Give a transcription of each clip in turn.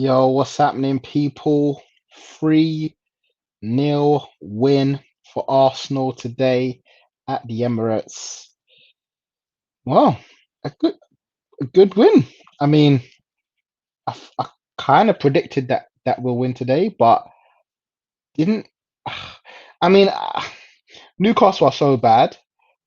Yo, what's happening, people? 3-0 win for Arsenal today at the Emirates. Well, a good win. I mean, I kind of predicted that we'll win today, but didn't. I mean, Newcastle are so bad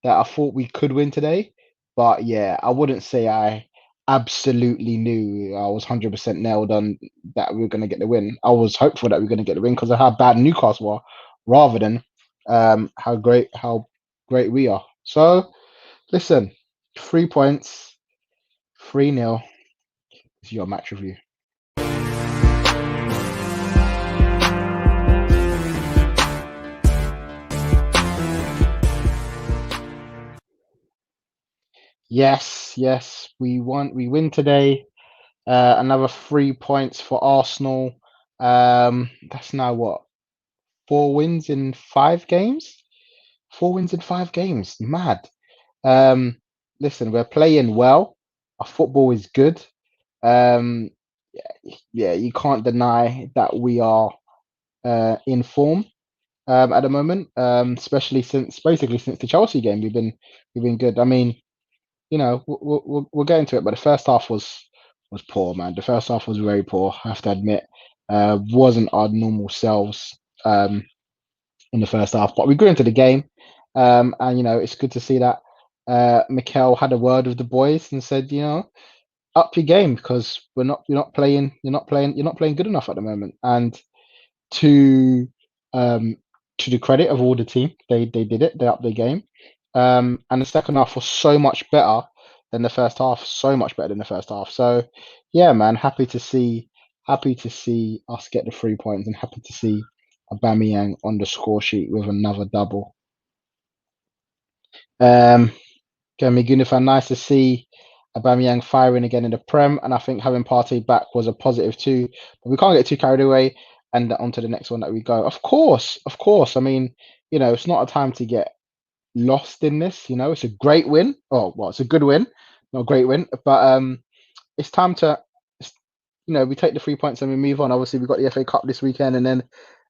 that I thought we could win today. But yeah, I wouldn't say I absolutely knew I was 100% nailed on that we were going to get the win. I was hopeful that we were going to get the win because of how bad Newcastle are, rather than how great we are. So listen, 3 points, 3-0 is your match review. Yes, we won. We win today. Another 3 points for Arsenal. That's now what, 4 wins in 5 games? 4 wins in 5 games. Mad. Um, Listen, we're playing well. Our football is good. Um, yeah, you can't deny that we are in form at the moment. Especially since basically since the Chelsea game, we've been good. I mean, we'll get into it, but the first half was poor, man. The first half was very poor, I have to admit. Wasn't our normal selves in the first half, but we grew into the game. And it's good to see that Mikel had a word with the boys and said, up your game because you're not playing good enough at the moment. And to um to the credit of all the team, they did it. They upped their game. And the second half was so much better than the first half. So much better than the first half. So yeah, man, happy to see us get the 3 points and happy to see Aubameyang on the score sheet with another double. Um, Gary Gundogan, nice to see Aubameyang firing again in the Prem, and I think having Partey back was a positive too. But we can't get too carried away. And on to the next one that we go. Of course. I mean, it's not a time to get lost in this. It's a great win. Oh, well, it's a good win, not a great win. But it's time to, it's- we take the 3 points and we move on. Obviously, we've got the FA Cup this weekend, and then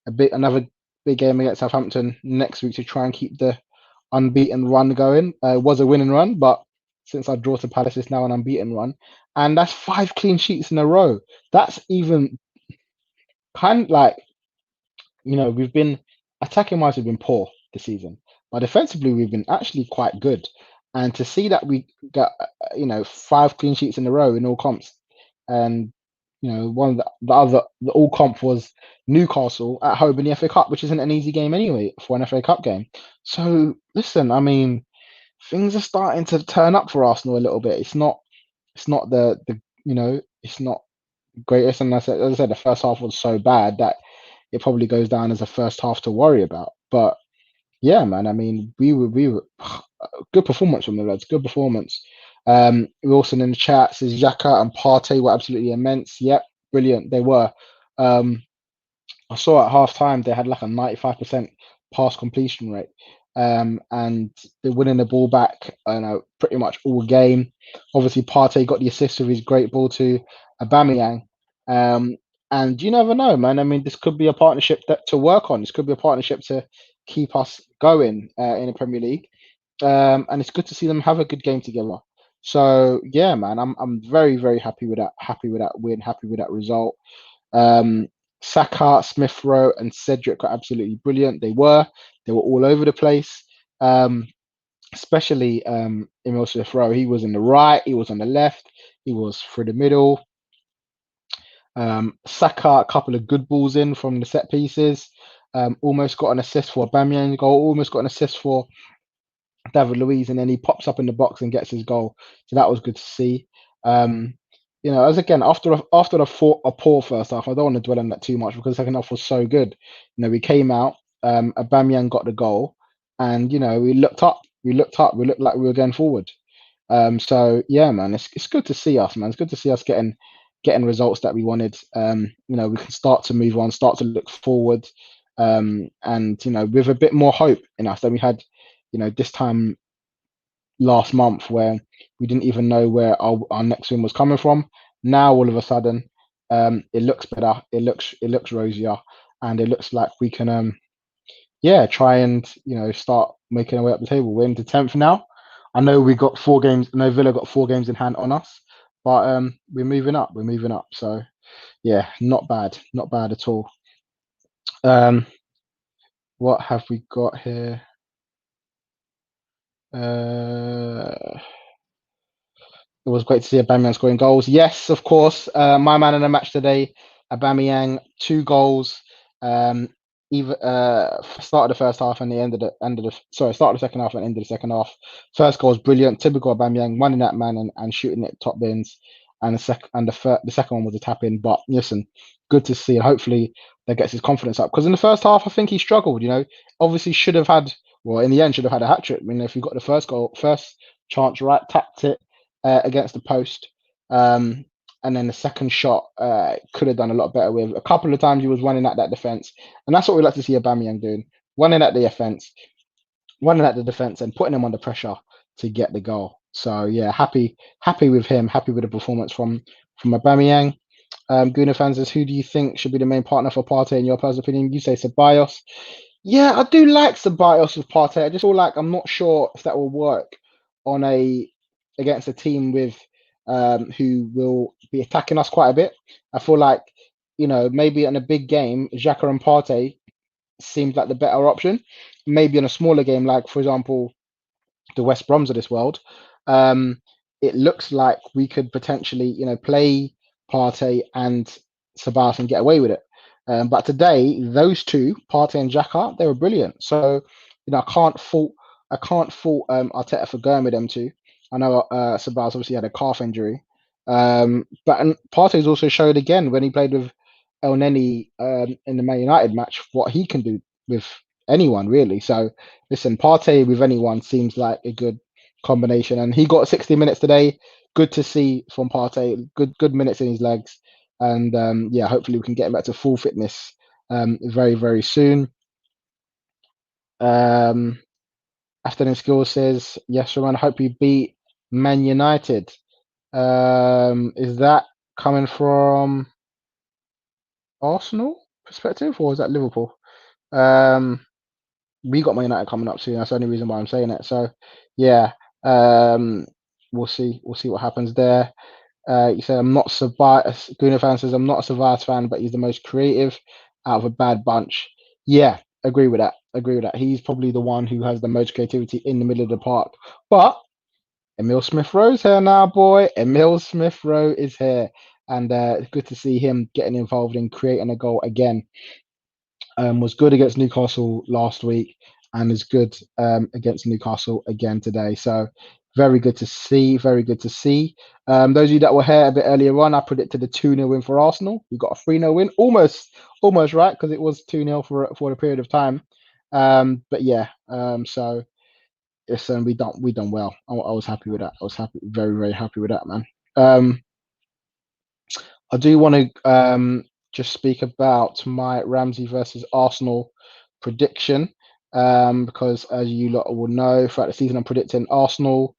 another big game against Southampton next week to try and keep the unbeaten run going. It was a winning run, but since I draw to Palace, it's now an unbeaten run, and that's 5 clean sheets in a row. That's even kind of like we've been attacking wise, we've been poor this season, but defensively we've been actually quite good. And to see that we got 5 clean sheets in a row in all comps, and one of the all comp was Newcastle at home in the FA Cup, which isn't an easy game anyway for an FA Cup game. So listen, I mean, things are starting to turn up for Arsenal a little bit. It's not it's not greatest. And as I said, the first half was so bad that it probably goes down as a first half to worry about. But yeah, man, I mean, we were good performance from the lads. Good performance. Wilson in the chat says Xhaka and Partey were absolutely immense. Yep, brilliant. They were. Um, I saw at half time they had like a 95% pass completion rate. And they're winning the ball back, pretty much all game. Obviously, Partey got the assist with his great ball to Aubameyang. Um, and you never know, man. I mean, this could be a partnership to work on. This could be a partnership to keep us going in the Premier League. And it's good to see them have a good game together. So yeah, man, I'm very very happy with that. Happy with that win. Happy with that result. Um, Saka, Smith-Rowe, and Cedric were absolutely brilliant. They were all over the place. Um, Especially Emil Smith-Rowe. He was in the right, he was on the left, he was through the middle. Saka, a couple of good balls in from the set pieces. Almost got an assist for Aubameyang goal. Almost got an assist for David Luiz, and then he pops up in the box and gets his goal. So that was good to see. Um, as again after a poor first half, I don't want to dwell on that too much because the second half was so good. We came out, Aubameyang got the goal, and we looked up, we looked like we were going forward. So yeah, man, it's good to see us, man. It's good to see us getting results that we wanted. We can start to move on, start to look forward, and with a bit more hope in us than we had, this time last month where we didn't even know where our next win was coming from. Now all of a sudden, it looks better. It looks rosier, and it looks like we can try and start making our way up the table. We're into 10th now. I know we got 4 games. No, Villa got 4 games in hand on us, but we're moving up. We're moving up. So yeah, not bad, not bad at all. What have we got here? It was great to see Aubameyang scoring goals. Yes, of course. My man in the match today, Aubameyang, 2 goals. Either start of the first half and start of the second half and end of the second half. First goal was brilliant, typical Aubameyang, running that man and shooting it top bins. And the second one was a tap in. But listen, good to see. And hopefully that gets his confidence up. Because in the first half, I think he struggled. Obviously should have had. Well, in the end, should have had a hat trick. I mean, if you got the first chance right, tapped it against the post. And then the second shot could have done a lot better with. A couple of times he was running at that defense. And that's what we like to see Aubameyang doing. Running at the defense, and putting him under pressure to get the goal. So yeah, happy with him, happy with the performance from Aubameyang. Guna fans says, who do you think should be the main partner for Partey in your personal opinion? You say Ceballos. Yeah, I do like Ceballos with Partey. I just feel like I'm not sure if that will work against a team with who will be attacking us quite a bit. I feel like maybe in a big game, Xhaka and Partey seems like the better option. Maybe in a smaller game, like for example, the West Broms of this world, it looks like we could potentially play Partey and Ceballos and get away with it. But today, those two, Partey and Xhaka, they were brilliant. So I can't fault Arteta for going with them two. I know Ceballos obviously had a calf injury, but Partey's also showed again when he played with El Neni in the Man United match what he can do with anyone really. So listen, Partey with anyone seems like a good combination, and he got 60 minutes today. Good to see from Partey. Good minutes in his legs, and hopefully we can get him back to full fitness very very soon. Afternoon Skills says, yes, Roman, I hope you beat Man United. Is that coming from Arsenal perspective, or is that Liverpool? We got Man United coming up soon. That's the only reason why I'm saying it. So, yeah, we'll see. We'll see what happens there. You said I'm not so biased. Guna fan says I'm not a Savas fan, but he's the most creative out of a bad bunch. Yeah, agree with that. Agree with that. He's probably the one who has the most creativity in the middle of the park. But Emil Smith-Rowe's here now, boy. Emil Smith-Rowe is here, and it's good to see him getting involved in creating a goal again. Was good against Newcastle last week, and is good against Newcastle again today. So very good to see. Very good to see. Those of you that were here a bit earlier on, I predicted a 2-0 win for Arsenal. We got a 3-0 win, almost right, because it was 2-0 for a period of time. But yeah, so listen, we done well. I was happy with that. I was very very happy with that, man. I do want to just speak about my Ramsey versus Arsenal prediction, because as you lot will know, throughout the season I'm predicting Arsenal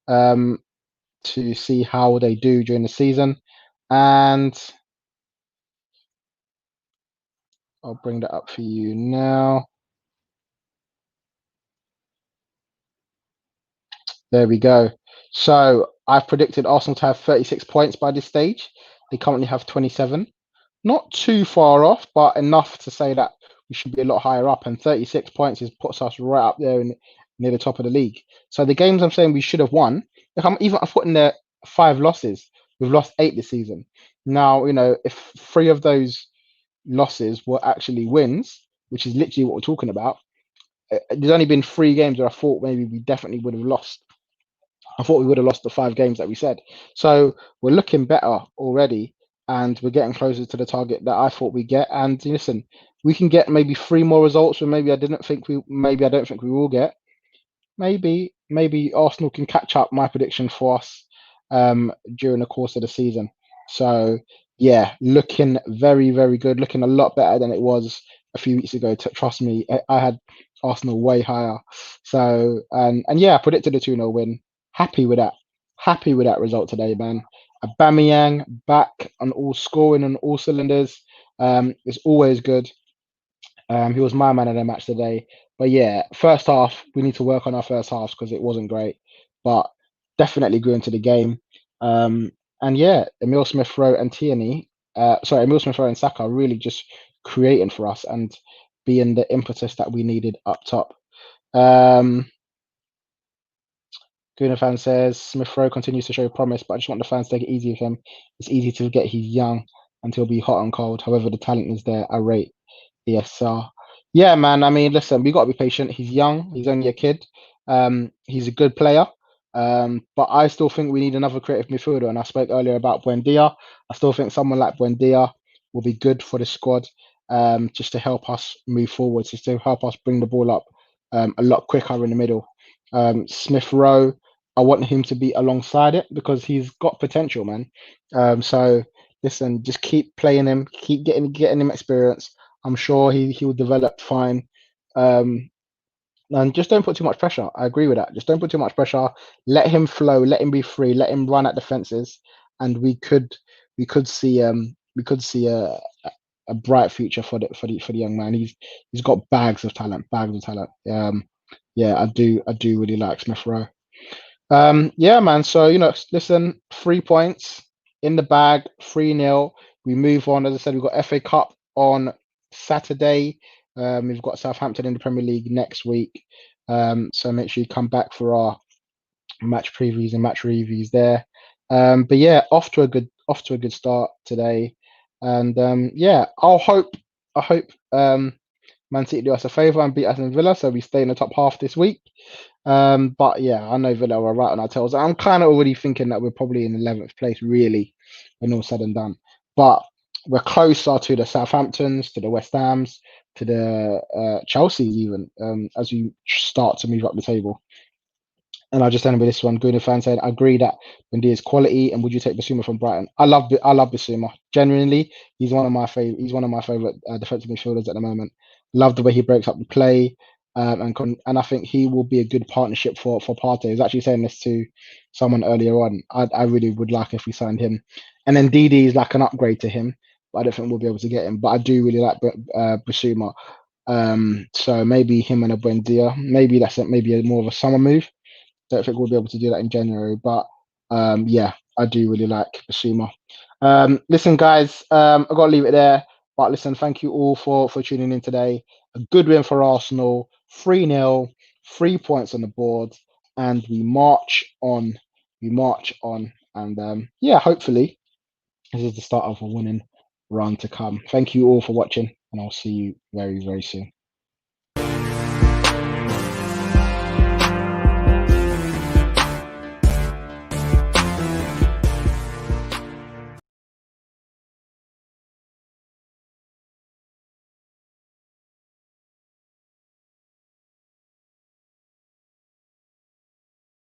to see how they do during the season, and I'll bring that up for you now. There we go. So I've predicted Arsenal to have 36 points by this stage. They currently have 27. Not too far off, but enough to say that we should be a lot higher up. And 36 points puts us right up there near the top of the league. So the games I'm saying we should have won, I've put in there 5 losses. We've lost 8 this season. Now, if 3 of those losses were actually wins, which is literally what we're talking about, there's only been 3 games where I thought maybe we definitely would have lost. I thought we would have lost the 5 games that we said. So we're looking better already, and we're getting closer to the target that I thought we'd get. And listen, we can get maybe 3 more results, or maybe I don't think we will get. Maybe Arsenal can catch up my prediction for us during the course of the season. So yeah, looking very very good, looking a lot better than it was a few weeks ago. Trust me, I had Arsenal way higher. So and yeah, I predicted a 2-0 win. Happy with that. Happy with that result today, man. Aubameyang back on all scoring on all cylinders. It's always good. He was my man of the match today. But yeah, first half, we need to work on our first halves because it wasn't great. But definitely grew into the game. And yeah, Emil Smith-Rowe and Tierney, Emil Smith-Rowe and Saka really just creating for us and being the impetus that we needed up top. Gunafan says Smith-Rowe continues to show promise, but I just want the fans to take it easy with him. It's easy to forget he's young and he'll be hot and cold. However, the talent is there. I rate ESR. Yeah, man. I mean, listen, we got to be patient. He's young. He's only a kid. He's a good player. But I still think we need another creative midfielder. And I spoke earlier about Buendia. I still think someone like Buendia will be good for the squad, just to help us move forward, just to help us bring the ball up a lot quicker in the middle. Smith Rowe, I want him to be alongside it because he's got potential, man. So listen, just keep playing him, keep getting him experience. I'm sure he will develop fine. And just don't put too much pressure. I agree with that. Just don't put too much pressure. Let him flow. Let him be free. Let him run at the fences, and we could see a bright future for the young man. He's got bags of talent. Bags of talent. Yeah, I do really like Smith Rowe. Yeah, man. So listen, 3 points in the bag, 3-0. We move on. As I said, we've got FA Cup on Saturday. We've got Southampton in the Premier League next week. So make sure you come back for our match previews and match reviews there. But yeah, off to a good start today. And yeah, I hope Man City do us a favour and beat Aston Villa, so we stay in the top half this week. But yeah, I know Villa were right on our tails. I'm kind of already thinking that we're probably in 11th place, really, when all said and done. But we're closer to the Southamptons, to the West Hams, to the Chelsea even, as we start to move up the table. And I'll just end with this one. Guna fan said, I agree that Mendy is quality. And would you take Basuma from Brighton? I love Basuma. Genuinely, he's one of my favorite. He's one of my favorite defensive midfielders at the moment. Love the way he breaks up the play, and I think he will be a good partnership for Partey. I was actually saying this to someone earlier on. I really would like if we signed him, and then Didi is like an upgrade to him. But I don't think we'll be able to get him. But I do really like Basuma. So maybe him and a Buendia. Maybe that's maybe more of a summer move. Don't think we'll be able to do that in January, but yeah, I do really like Basuma. Listen, guys, I've got to leave it there. But listen, thank you all for tuning in today. A good win for Arsenal, 3-0, 3 points on the board, and we march on. We march on, and yeah, hopefully this is the start of a winning run to come. Thank you all for watching, and I'll see you very, very soon.